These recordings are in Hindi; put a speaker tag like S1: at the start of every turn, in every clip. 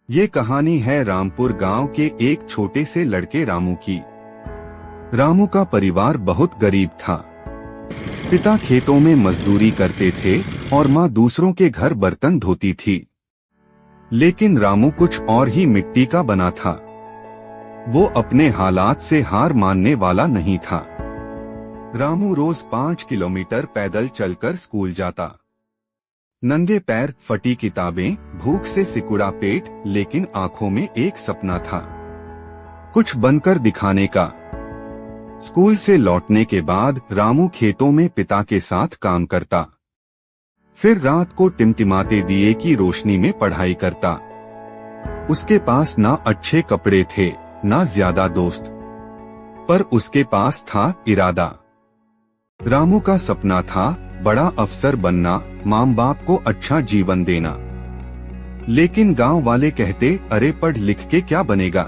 S1: ये कहानी है रामपुर गांव के एक छोटे से लड़के रामू की। रामू का परिवार बहुत गरीब था। पिता खेतों में मजदूरी करते थे और माँ दूसरों के घर बर्तन धोती थी। लेकिन रामू कुछ और ही मिट्टी का बना था। वो अपने हालात से हार मानने वाला नहीं था। रामू रोज 5 किलोमीटर पैदल चलकर स्कूल जाता। नंगे पैर, फटी किताबें, भूख से सिकुड़ा पेट, लेकिन आंखों में एक सपना था, कुछ बनकर दिखाने का। स्कूल से लौटने के बाद रामू खेतों में पिता के साथ काम करता। फिर रात को टिमटिमाते दिए की रोशनी में पढ़ाई करता। उसके पास ना अच्छे कपड़े थे, ना ज्यादा दोस्त, पर उसके पास था इरादा। रामू का सपना था बड़ा अफसर बनना, माँ बाप को अच्छा जीवन देना। लेकिन गांव वाले कहते, अरे पढ़ लिख के क्या बनेगा,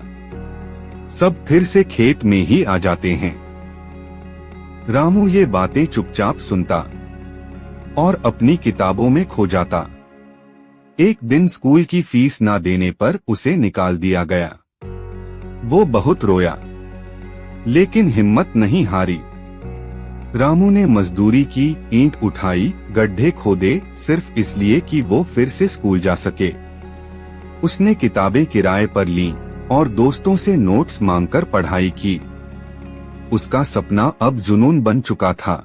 S1: सब फिर से खेत में ही आ जाते हैं। रामू ये बातें चुपचाप सुनता और अपनी किताबों में खो जाता। एक दिन स्कूल की फीस ना देने पर उसे निकाल दिया गया। वो बहुत रोया, लेकिन हिम्मत नहीं हारी। रामू ने मजदूरी की, ईंट उठाई, गड्ढे खोदे, सिर्फ इसलिए कि वो फिर से स्कूल जा सके। उसने किताबें किराए पर लीं और दोस्तों से नोट्स मांगकर पढ़ाई की। उसका सपना अब जुनून बन चुका था।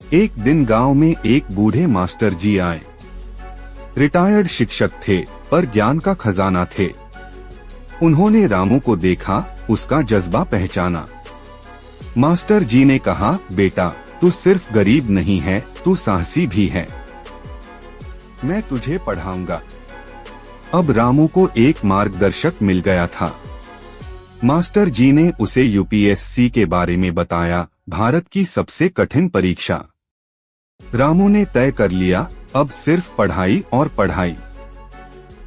S1: एक दिन गांव में एक बूढ़े मास्टर जी आए। रिटायर्ड शिक्षक थे, पर ज्ञान का खजाना थे। उन्होंने रामू को देखा, उसका जज्बा पहचाना। मास्टर जी ने कहा, बेटा तू सिर्फ गरीब नहीं है, तू साहसी भी है, मैं तुझे पढ़ाऊंगा। अब रामू को एक मार्गदर्शक मिल गया था। मास्टर जी ने उसे यूपीएससी के बारे में बताया, भारत की सबसे कठिन परीक्षा। रामू ने तय कर लिया, अब सिर्फ पढ़ाई और पढ़ाई।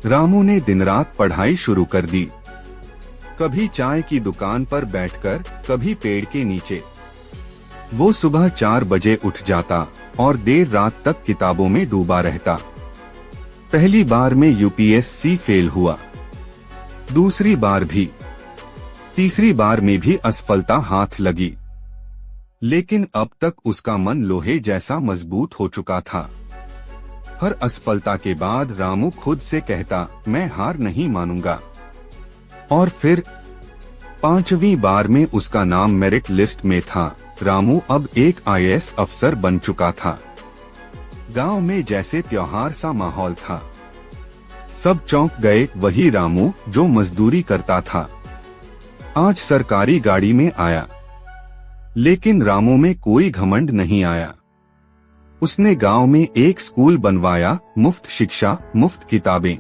S1: रामू ने दिन रात पढ़ाई शुरू कर दी। कभी चाय की दुकान पर बैठकर, कभी पेड़ के नीचे। वो सुबह 4 बजे उठ जाता और देर रात तक किताबों में डूबा रहता। पहली बार में यूपीएससी फेल हुआ, दूसरी बार भी, तीसरी बार में भी असफलता हाथ लगी। लेकिन अब तक उसका मन लोहे जैसा मजबूत हो चुका था। हर असफलता के बाद रामू खुद से कहता, मैं हार नहीं मानूंगा। और फिर 5वीं बार में उसका नाम मेरिट लिस्ट में था। रामू अब एक आईएएस अफसर बन चुका था। गांव में जैसे त्योहार सा माहौल था। सब चौंक गए, वही रामू जो मजदूरी करता था आज सरकारी गाड़ी में आया। लेकिन रामू में कोई घमंड नहीं आया। उसने गांव में एक स्कूल बनवाया, मुफ्त शिक्षा, मुफ्त किताबें।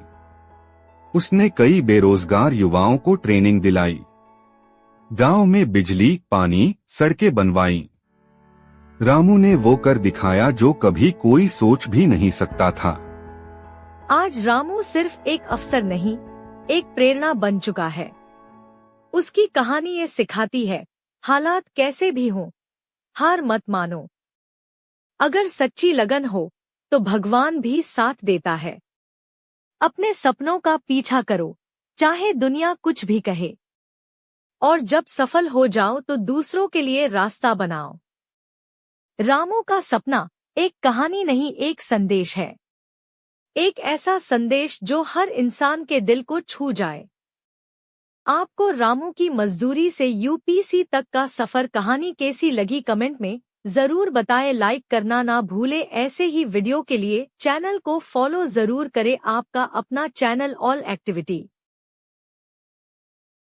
S1: उसने कई बेरोजगार युवाओं को ट्रेनिंग दिलाई। गांव में बिजली, पानी, सड़कें बनवाई। रामू ने वो कर दिखाया जो कभी कोई सोच भी नहीं सकता था।
S2: आज रामू सिर्फ एक अफसर नहीं, एक प्रेरणा बन चुका है। उसकी कहानी ये सिखाती है, हालात कैसे भी हों, हार मत मानो। अगर सच्ची लगन हो तो भगवान भी साथ देता है। अपने सपनों का पीछा करो, चाहे दुनिया कुछ भी कहे। और जब सफल हो जाओ तो दूसरों के लिए रास्ता बनाओ। रामू का सपना एक कहानी नहीं, एक संदेश है। एक ऐसा संदेश जो हर इंसान के दिल को छू जाए। आपको रामू की मजदूरी से यूपीएससी तक का सफर कहानी कैसी लगी, कमेंट में जरूर बताएं। लाइक करना ना भूले। ऐसे ही वीडियो के लिए चैनल को फॉलो जरूर करें। आपका अपना चैनल ऑल एक्टिविटी।